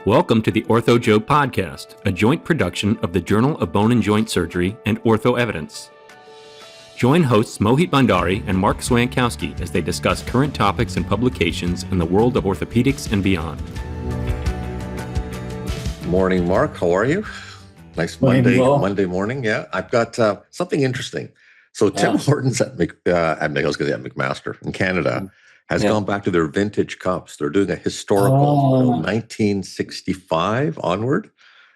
Welcome to the Ortho Joke Podcast, a joint production of the Journal of Bone and Joint Surgery and Orthoevidence. Join hosts Mohit Bhandari and Marc Swankowski as they discuss current topics and publications in the world of orthopedics and beyond. Morning, Marc. How are you? Nice Monday morning. Yeah, I've got something interesting. So Tim Hortons at McMaster in Canada has gone back to their vintage cups. They're doing a historical 1965 onward.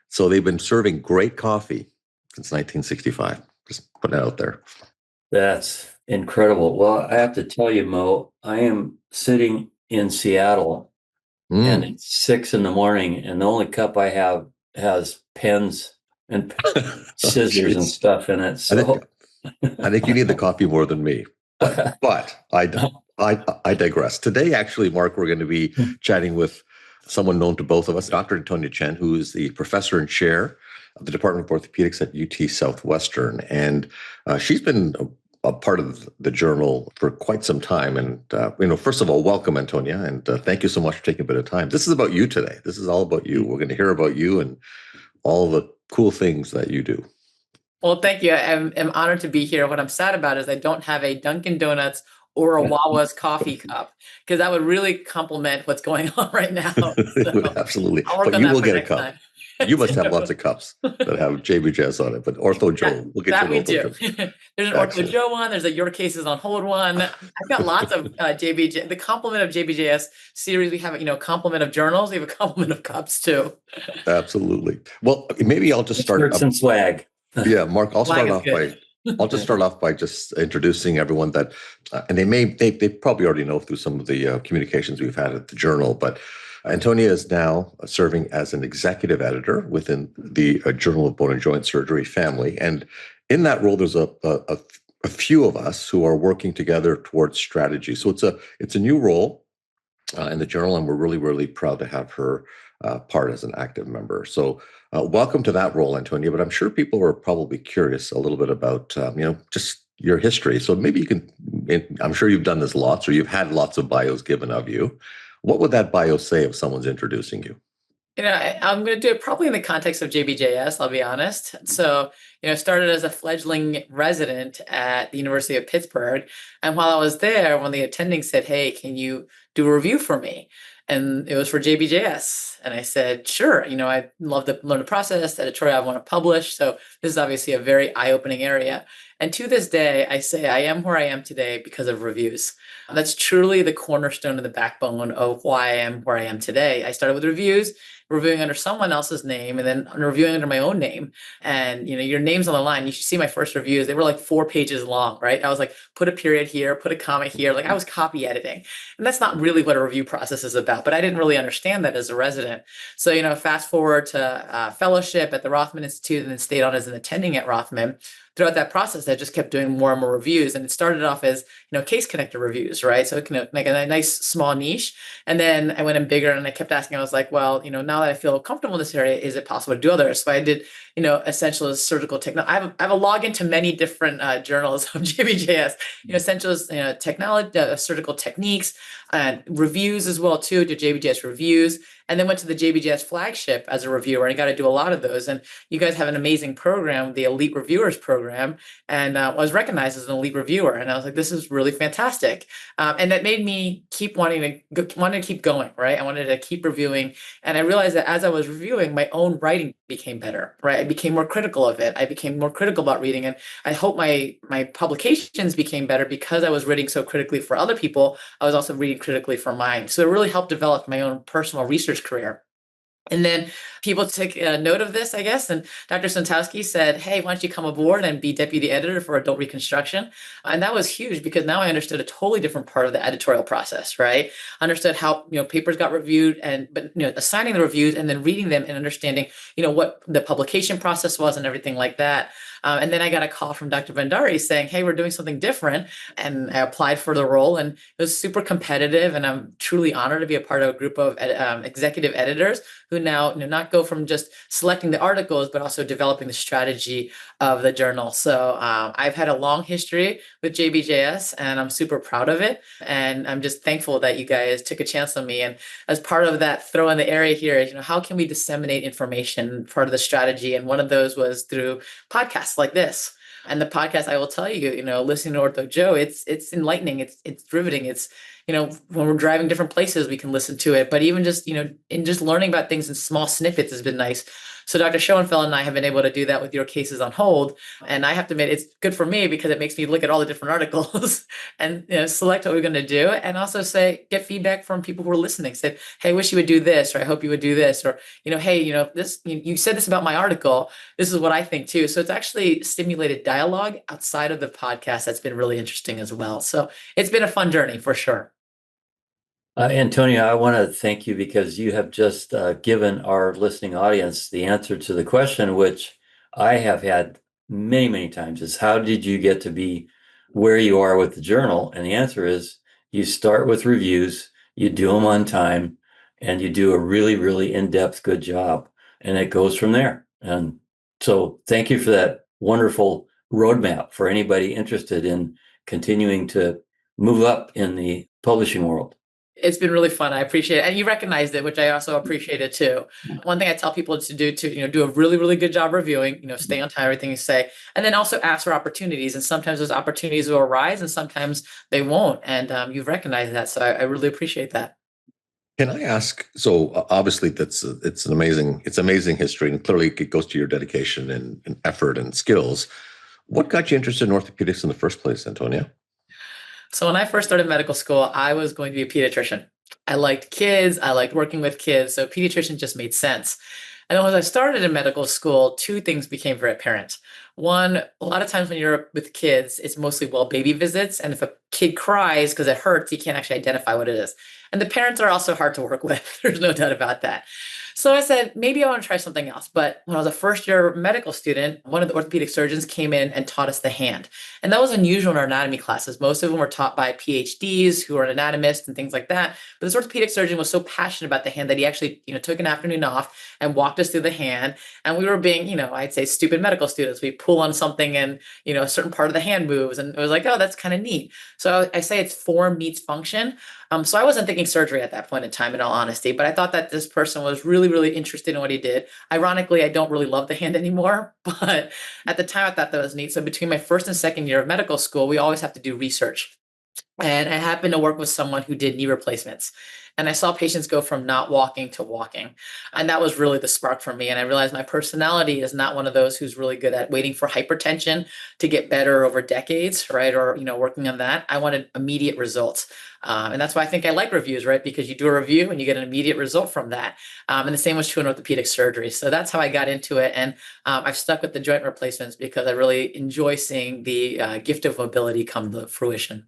So they've been serving great coffee since 1965. Just putting it out there. That's incredible. Well, I have to tell you, Mo, I am sitting in Seattle and it's 6 a.m. and the only cup I have has pens and scissors and stuff in it. So I think you need the coffee more than me, but I digress. Today, actually, Marc, we're going to be chatting with someone known to both of us, Dr. Antonia Chen, who is the professor and chair of the Department of Orthopaedics at UT Southwestern. And she's been a part of the journal for quite some time. And, first of all, welcome, Antonia. And thank you so much for taking a bit of time. This is about you today. This is all about you. We're going to hear about you and all the cool things that you do. Well, thank you. I'm honored to be here. What I'm sad about is I don't have a Dunkin' Donuts or a Wawa's coffee cup, because that would really complement what's going on right now. So absolutely. But you will get a cup. Time. You must have lots of cups that have JBJS on it, but Ortho Joe. We'll get you an Ortho Joe. There's an Ortho Joe one. There's a Your Cases on Hold one. I've got lots of JBJ. The complement of JBJS series, we have complement of journals. We have a complement of cups too. Absolutely. Well, maybe I'll just start. Some swag. Yeah, Marc. I'll just start off by just introducing everyone that, and they probably already know through some of the communications we've had at the journal, but Antonia is now serving as an executive editor within the Journal of Bone and Joint Surgery family. And in that role, there's a few of us who are working together towards strategy. So it's a new role in the journal, and we're really, really proud to have her part as an active member. So welcome to that role, Antonia. But I'm sure people are probably curious a little bit about, just your history. So maybe you can, I'm sure you've done this lots, or you've had lots of bios given of you. What would that bio say if someone's introducing you? I'm going to do it probably in the context of JBJS, I'll be honest. So, I started as a fledgling resident at the University of Pittsburgh. And while I was there, one of the attendings said, "Hey, can you do a review for me?" And it was for JBJS. And I said, sure. I'd love to learn the process, editorial I want to publish. So this is obviously a very eye-opening area. And to this day, I say I am where I am today because of reviews. That's truly the cornerstone and the backbone of why I am where I am today. I started with reviews, reviewing under someone else's name, and then reviewing under my own name. And, your name's on the line. You should see my first reviews. They were like 4 pages long, right? I was like, put a period here, put a comma here. Like I was copy editing. And that's not really what a review process is about, but I didn't really understand that as a resident. So, fast forward to fellowship at the Rothman Institute and then stayed on as an attending at Rothman. Throughout that process, I just kept doing more and more reviews, and it started off as case connector reviews, right? So it can make a nice small niche, and then I went in bigger, and I kept asking. I was like, well, now that I feel comfortable in this area, is it possible to do others? So I did, essentialist surgical technology. I have a login to many different journals of JBJS. Essentialist technology, surgical techniques, reviews as well too. Did JBJS reviews. And then went to the JBJS flagship as a reviewer, and I got to do a lot of those. And you guys have an amazing program, the Elite Reviewers Program, and I was recognized as an elite reviewer. And I was like, this is really fantastic. And that made me keep wanting to keep going, right? I wanted to keep reviewing. And I realized that as I was reviewing, my own writing became better, right? I became more critical of it. I became more critical about reading. And I hope my publications became better because I was reading so critically for other people. I was also reading critically for mine. So it really helped develop my own personal research career. And then people took note of this, I guess, and Dr. Santowski said, "Hey, why don't you come aboard and be deputy editor for adult reconstruction?" And that was huge because now I understood a totally different part of the editorial process, right? Understood how papers got reviewed, but assigning the reviews and then reading them and understanding what the publication process was and everything like that. And then I got a call from Dr. Bhandari saying, "Hey, we're doing something different." And I applied for the role, and it was super competitive. And I'm truly honored to be a part of a group of executive editors who who now, not go from just selecting the articles, but also developing the strategy of the journal. So I've had a long history with JBJS, and I'm super proud of it. And I'm just thankful that you guys took a chance on me. And as part of that throw in the area here is, how can we disseminate information? Part of the strategy. And one of those was through podcasts like this. And the podcast, I will tell you, listening to Ortho Joe, it's enlightening. It's riveting. It's, when we're driving different places, we can listen to it. But even just, in just learning about things in small snippets has been nice. So Dr. Schoenfeld and I have been able to do that with your cases on hold. And I have to admit, it's good for me because it makes me look at all the different articles and select what we're going to do. And also get feedback from people who are listening. Say, hey, I wish you would do this, or I hope you would do this, or, hey, this, you said this about my article. This is what I think too. So it's actually stimulated dialogue outside of the podcast. That's been really interesting as well. So it's been a fun journey for sure. Antonia, I want to thank you because you have just given our listening audience the answer to the question, which I have had many, many times, is how did you get to be where you are with the journal? And the answer is you start with reviews, you do them on time, and you do a really, really in-depth good job. And it goes from there. And so thank you for that wonderful roadmap for anybody interested in continuing to move up in the publishing world. It's been really fun. I appreciate it. And you recognized it, which I also appreciated too. One thing I tell people to do do a really, really good job reviewing, stay on time, everything you say, and then also ask for opportunities. And sometimes those opportunities will arise and sometimes they won't. And you've recognized that. So I really appreciate that. Can I ask, so obviously it's amazing history, and clearly it goes to your dedication and effort and skills. What got you interested in orthopedics in the first place, Antonia? So when I first started medical school, I was going to be a pediatrician. I liked kids. I liked working with kids. So pediatrician just made sense. And then when I started in medical school, two things became very apparent. One, a lot of times when you're with kids, it's mostly baby visits. And if a kid cries because it hurts, you can't actually identify what it is. And the parents are also hard to work with. There's no doubt about that. So I said, maybe I want to try something else. But when I was a first-year medical student, one of the orthopedic surgeons came in and taught us the hand. And that was unusual in our anatomy classes. Most of them were taught by PhDs who are anatomists and things like that. But this orthopedic surgeon was so passionate about the hand that he actually, took an afternoon off and walked us through the hand. And we were being, I'd say stupid medical students. We pull on something and, a certain part of the hand moves. And it was like, oh, that's kind of neat. So I say it's form meets function. So I wasn't thinking surgery at that point in time, in all honesty, but I thought that this person was really, really interested in what he did. Ironically, I don't really love the hand anymore, but at the time I thought that was neat. So between my first and second year of medical school, we always have to do research. And I happened to work with someone who did knee replacements. And I saw patients go from not walking to walking. And that was really the spark for me. And I realized my personality is not one of those who's really good at waiting for hypertension to get better over decades, right? Or, working on that. I wanted immediate results. And that's why I think I like reviews, right? Because you do a review and you get an immediate result from that. And the same was true in orthopedic surgery. So that's how I got into it. And I've stuck with the joint replacements because I really enjoy seeing the gift of mobility come to fruition.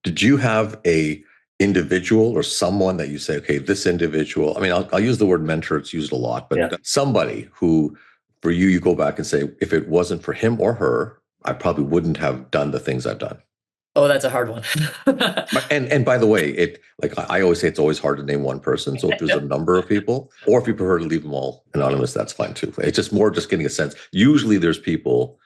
Did you have a individual or someone that you say, okay, this individual, I mean, I'll use the word mentor, it's used a lot, but somebody who, for you, you go back and say, if it wasn't for him or her, I probably wouldn't have done the things I've done. Oh, that's a hard one. and by the way, I always say it's always hard to name one person. So if there's a number of people, or if you prefer to leave them all anonymous, that's fine too. It's just more just getting a sense. Usually there's people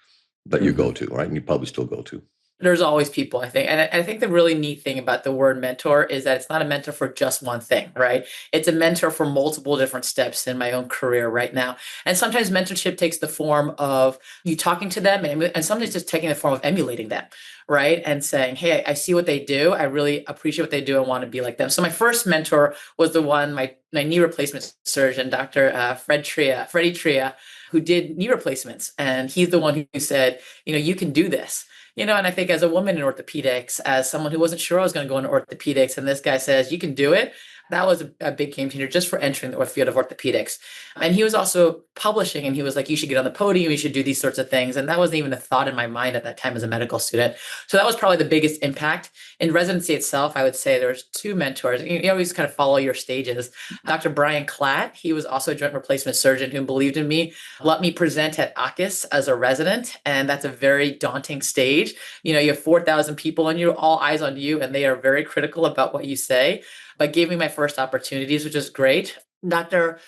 that you go to, right? And you probably still go to. There's always people, I think. And I think the really neat thing about the word mentor is that it's not a mentor for just one thing, right? It's a mentor for multiple different steps in my own career right now. And sometimes mentorship takes the form of you talking to them and sometimes just taking the form of emulating them, right? And saying, hey, I see what they do. I really appreciate what they do and want to be like them. So my first mentor was the one, my knee replacement surgeon, Dr. Freddie Tria, who did knee replacements. And he's the one who said, you can do this. And I think as a woman in orthopedics, as someone who wasn't sure I was going to go into orthopedics, and this guy says, you can do it, that was a big game changer just for entering the field of orthopedics. And he was also publishing, and he was like, you should get on the podium, you should do these sorts of things. And that wasn't even a thought in my mind at that time as a medical student. So that was probably the biggest impact. In residency itself, I would say there's two mentors. You always kind of follow your stages. Dr. Brian Klatt, he was also a joint replacement surgeon who believed in me, let me present at ACUS as a resident. And that's a very daunting stage. You have 4,000 people on you, all eyes on you, and they are very critical about what you say, but gave me my first opportunities, which is great. Dr.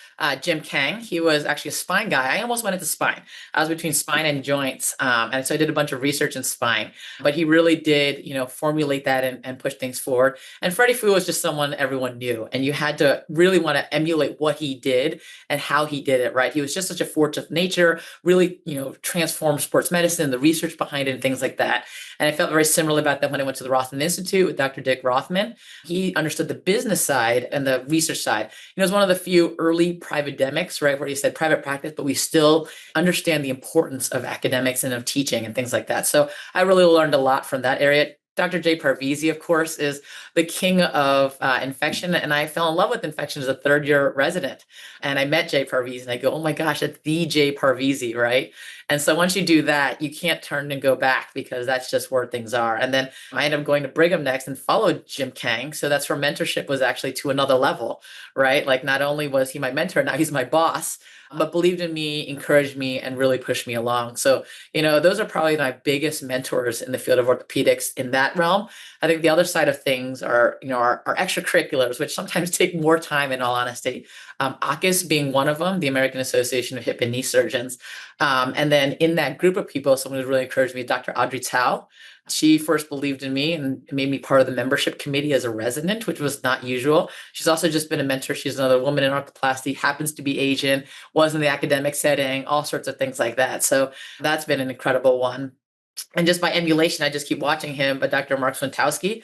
Jim Kang, he was actually a spine guy. I almost went into spine. I was between spine and joints. And so I did a bunch of research in spine, but he really did, formulate that and push things forward. And Freddie Fu was just someone everyone knew. And you had to really want to emulate what he did and how he did it, right? He was just such a force of nature, really, transformed sports medicine, the research behind it and things like that. And I felt very similar about that when I went to the Rothman Institute with Dr. Dick Rothman. He understood the business side and the research side. It was one of the few early privatedemics, right, where he said private practice, but we still understand the importance of academics and of teaching and things like that. So I really learned a lot from that area. Dr. Jay Parvizi, of course, is the king of infection. And I fell in love with infection as a third-year resident. And I met Jay Parvizi and I go, oh my gosh, that's the Jay Parvizi, right? And so once you do that, you can't turn and go back because that's just where things are. And then I ended up going to Brigham next and followed Jim Kang. So that's where mentorship was actually to another level, right? Like not only was he my mentor, now he's my boss, but believed in me, encouraged me, and really pushed me along. So, those are probably my biggest mentors in the field of orthopedics in that realm. I think the other side of things are, our extracurriculars, which sometimes take more time in all honesty. ACUS being one of them, the American Association of Hip and Knee Surgeons. And then in that group of people, someone who really encouraged me, Dr. Audrey Tao. She first believed in me and made me part of the membership committee as a resident, which was not usual. She's also just been a mentor. She's another woman in arthroplasty, happens to be Asian, was in the academic setting, all sorts of things like that. So that's been an incredible one. And just by emulation, I just keep watching him, but Dr. Marc Swantowski,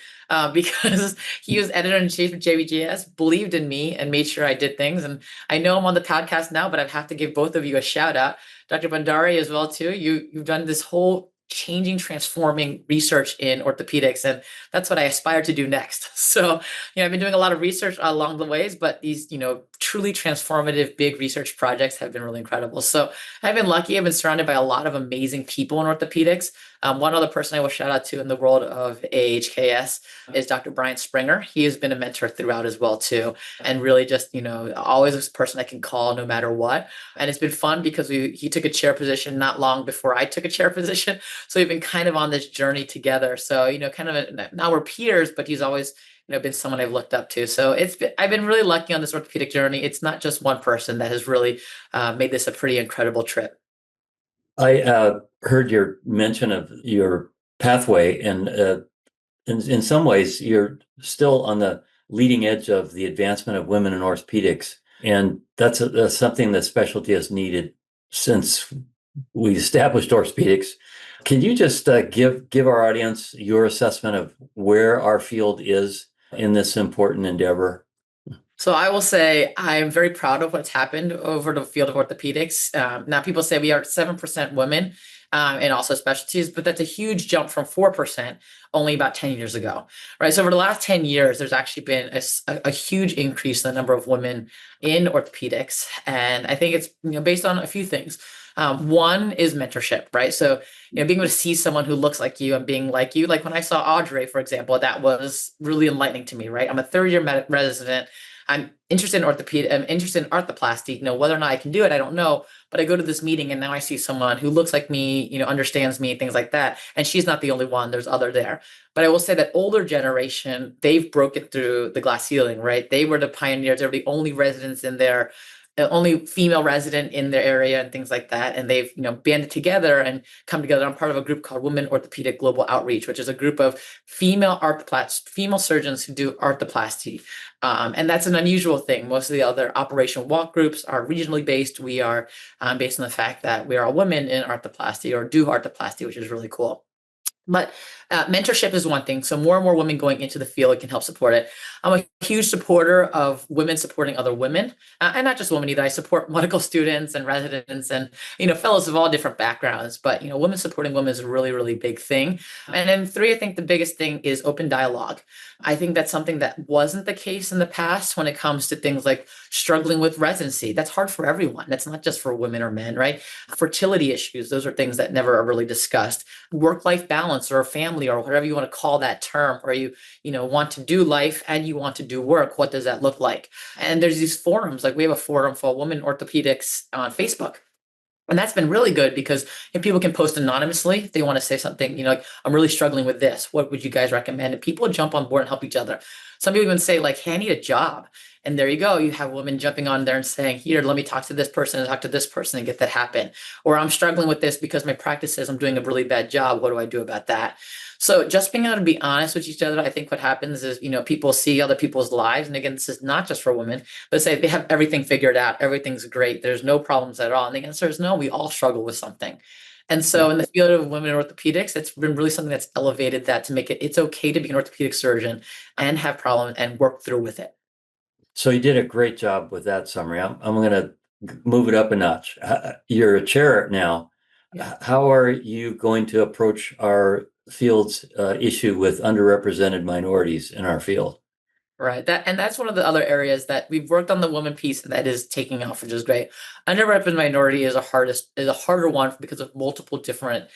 because he was editor-in-chief of JBJS, believed in me and made sure I did things. And I know I'm on the podcast now, but I have to give both of you a shout out. Dr. Bandari as well, too. You've done this whole changing, transforming research in orthopedics. And that's what I aspire to do next. So, I've been doing a lot of research along the ways, but these, truly transformative, big research projects have been really incredible. So I've been lucky. I've been surrounded by a lot of amazing people in orthopedics. One other person I will shout out to in the world of AHKS is Dr. Brian Springer. He has been a mentor throughout as well, too. And really just, always a person I can call no matter what. And it's been fun because he took a chair position not long before I took a chair position. So we've been kind of on this journey together. So, now we're peers, but he's always, been someone I've looked up to. So I've been really lucky on this orthopedic journey. It's not just one person that has really made this a pretty incredible trip. I heard your mention of your pathway, and in some ways, you're still on the leading edge of the advancement of women in orthopedics. And that's something that specialty has needed since we established orthopedics. Can you just give our audience your assessment of where our field is in this important endeavor? So I will say I'm very proud of what's happened over the field of orthopedics. Now people say we are 7% women in also specialties, but that's a huge jump from 4% only about 10 years ago, right? So over the last 10 years, there's actually been a huge increase in the number of women in orthopedics. And I think it's based on a few things. One is mentorship, right? So, being able to see someone who looks like you and being like you, like when I saw Audrey, for example, that was really enlightening to me, right? I'm a third-year resident. I'm interested in I'm interested in arthroplasty. Whether or not I can do it, I don't know. But I go to this meeting and now I see someone who looks like me, understands me, things like that. And she's not the only one. There's other there. But I will say that older generation, they've broken through the glass ceiling, right? They were the pioneers. They were the only residents in there, only female resident in their area and things like that. And they've, banded together and come together. I'm part of a group called Women Orthopedic Global Outreach, which is a group of female surgeons who do arthroplasty. And that's an unusual thing. Most of the other operational walk groups are regionally based. We are based on the fact that we are all women in arthroplasty or do arthroplasty, which is really cool. But mentorship is one thing. So more and more women going into the field can help support it. I'm a huge supporter of women supporting other women, and not just women either. I support medical students and residents and, fellows of all different backgrounds. But, women supporting women is a really, really big thing. And then 3, I think the biggest thing is open dialogue. I think that's something that wasn't the case in the past when it comes to things like struggling with residency. That's hard for everyone. That's not just for women or men, right? Fertility issues, those are things that never are really discussed. Work-life balance or family or whatever you want to call that term, where you want to do life and you want to do work. What does that look like? And there's these forums, like we have a forum for Women Orthopedics on Facebook. And that's been really good because if people can post anonymously, if they want to say something, like, I'm really struggling with this. What would you guys recommend? And people jump on board and help each other. Some people even say like, hey, I need a job. And there you go. You have women jumping on there and saying, here, let me talk to this person and talk to this person and get that happen. Or I'm struggling with this because my practice says I'm doing a really bad job. What do I do about that? So just being able to be honest with each other, I think what happens is, people see other people's lives. And again, this is not just for women, but say they have everything figured out. Everything's great. There's no problems at all. And the answer is no, we all struggle with something. And so in the field of women in orthopedics, it's been really something that's elevated that to make it's okay to be an orthopedic surgeon and have problems and work through with it. So you did a great job with that summary. I'm going to move it up a notch. You're a chair now. Yeah. How are you going to approach our field's issue with underrepresented minorities in our field? Right. That's one of the other areas that we've worked on, the woman piece, and that is taking off, which is great. Underrepresented minority is a harder one because of multiple different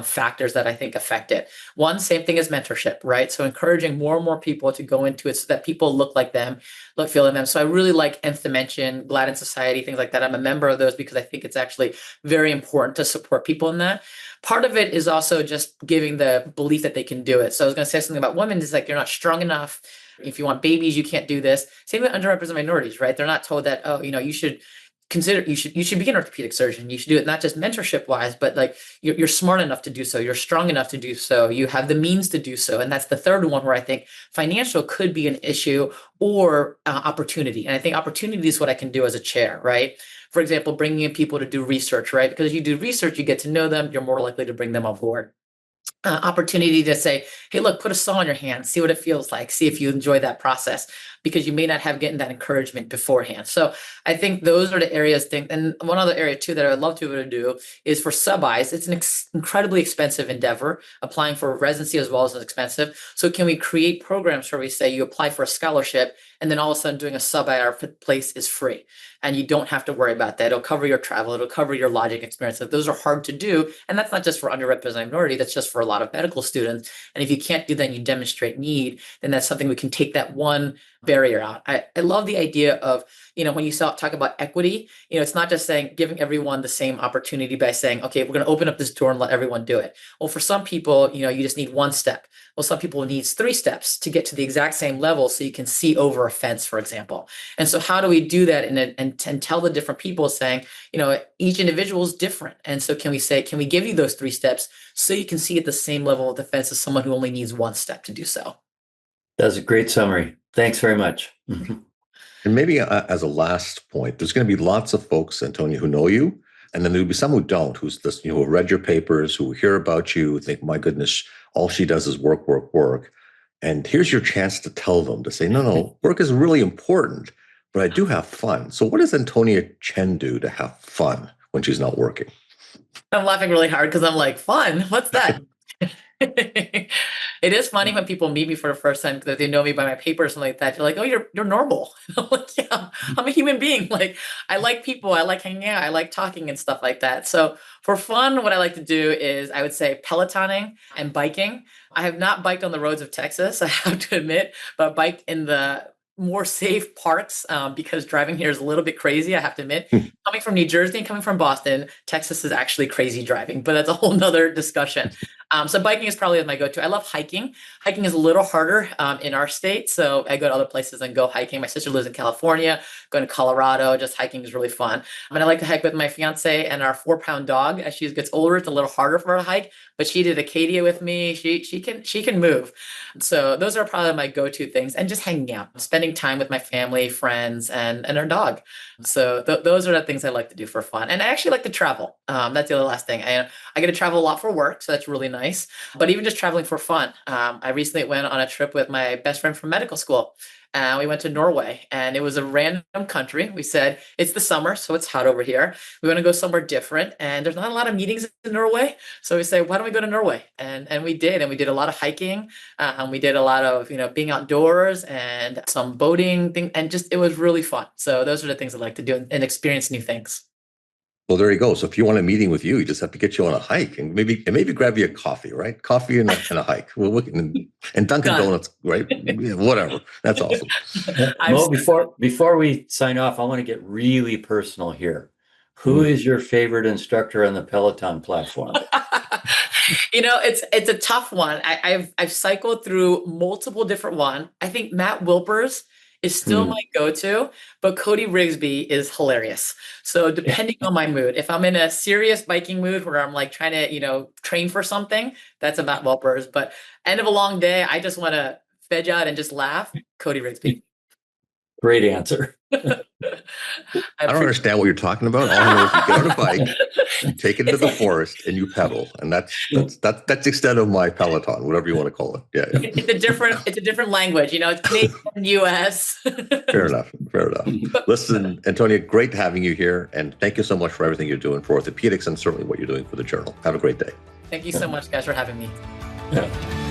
factors that I think affect it. One, same thing as mentorship, right? So encouraging more and more people to go into it so that people look like them, feel like them. So I really like Nth Dimension, Gladden Society, things like that. I'm a member of those because I think it's actually very important to support people in that. Part of it is also just giving the belief that they can do it. So I was going to say something about women is like, you're not strong enough. If you want babies, you can't do this. Same with underrepresented minorities, right? They're not told that, oh, you should consider, you should be an orthopedic surgeon. You should do it not just mentorship wise, but like you're smart enough to do so. You're strong enough to do so. You have the means to do so. And that's the third one where I think financial could be an issue or opportunity. And I think opportunity is what I can do as a chair, right? For example, bringing in people to do research, right? Because you do research, you get to know them, you're more likely to bring them on board. Opportunity to say, hey, look, put a saw in your hand, see what it feels like, see if you enjoy that process, because you may not have gotten that encouragement beforehand. So I think those are the areas. And one other area too that I would love to be able to do is for sub-Is. It's an incredibly expensive endeavor. Applying for residency as well as expensive. So can we create programs where we say you apply for a scholarship and then all of a sudden doing a sub-IR place is free and you don't have to worry about that. It'll cover your travel. It'll cover your lodging expense. Those are hard to do. And that's not just for underrepresented minority. That's just for a lot of medical students. And if you can't do that and you demonstrate need, then that's something we can take that one barrier out. I love the idea of, when you talk about equity, it's not just saying giving everyone the same opportunity by saying, okay, we're going to open up this door and let everyone do it. Well, for some people, you just need one step. Well, some people needs 3 steps to get to the exact same level so you can see over a fence, for example. And so how do we do that and tell the different people saying, each individual is different. And so can we give you those 3 steps so you can see at the same level of the fence as someone who only needs 1 step to do so? That's a great summary. Thanks very much. And maybe as a last point, there's going to be lots of folks, Antonia, who know you, and then there'll be some who don't, who have read your papers, who hear about you, think, my goodness, all she does is work, work, work. And here's your chance to tell them, to say, no, work is really important, but I do have fun. So what does Antonia Chen do to have fun when she's not working? I'm laughing really hard because I'm like, fun? What's that? It is funny when people meet me for the first time because they know me by my paper or something like that. They're like, oh, you're normal. I'm like, yeah, I'm a human being. Like, I like people. I like hanging out. I like talking and stuff like that. So for fun, what I like to do is I would say Pelotoning and biking. I have not biked on the roads of Texas, I have to admit, but biked in the more safe parks because driving here is a little bit crazy, I have to admit. Coming from New Jersey and coming from Boston, Texas is actually crazy driving, but that's a whole nother discussion. So biking is probably my go-to. I love hiking. Hiking is a little harder in our state, so I go to other places and go hiking. My sister lives in California, going to Colorado, just hiking is really fun. And I like to hike with my fiance and our 4-pound dog. As she gets older, it's a little harder for her to hike, but she did Acadia with me. She can move. So those are probably my go-to things, and just hanging out, spending time with my family, friends, and our dog. So those are the things I like to do for fun. And I actually like to travel. That's the other last thing. I get to travel a lot for work, so that's really nice. But even just traveling for fun. I recently went on a trip with my best friend from medical school. We went to Norway, and it was a random country. We said, it's the summer, so it's hot over here. We want to go somewhere different, and there's not a lot of meetings in Norway. So we say, why don't we go to Norway? And we did a lot of hiking. We did a lot of, being outdoors and some boating thing, and just, it was really fun. So those are the things I like to do and experience new things. Well, there you go. So if you want a meeting with you just have to get you on a hike and maybe grab you a coffee, right? Coffee and a hike. Well, and Dunkin' Donuts, right? Yeah, whatever. That's awesome. Well, before we sign off, I want to get really personal here. Who is your favorite instructor on the Peloton platform? It's a tough one. I've cycled through multiple different ones. I think Matt Wilpers is still my go-to, but Cody Rigsby is hilarious. So depending on my mood, if I'm in a serious biking mood where I'm like trying to, train for something, that's a Matt Wilpers. But end of a long day, I just want to veg out and just laugh. Cody Rigsby. Great answer. I don't understand what you're talking about. All I know is you get on a bike, you take it into the forest, and you pedal, and that's the extent of my Peloton, whatever you want to call it. Yeah. It's a different language. It's Canadian, U.S. Fair enough. Listen, Antonia, great having you here, and thank you so much for everything you're doing for orthopedics and certainly what you're doing for the journal. Have a great day. Thank you so much, guys, for having me. Yeah.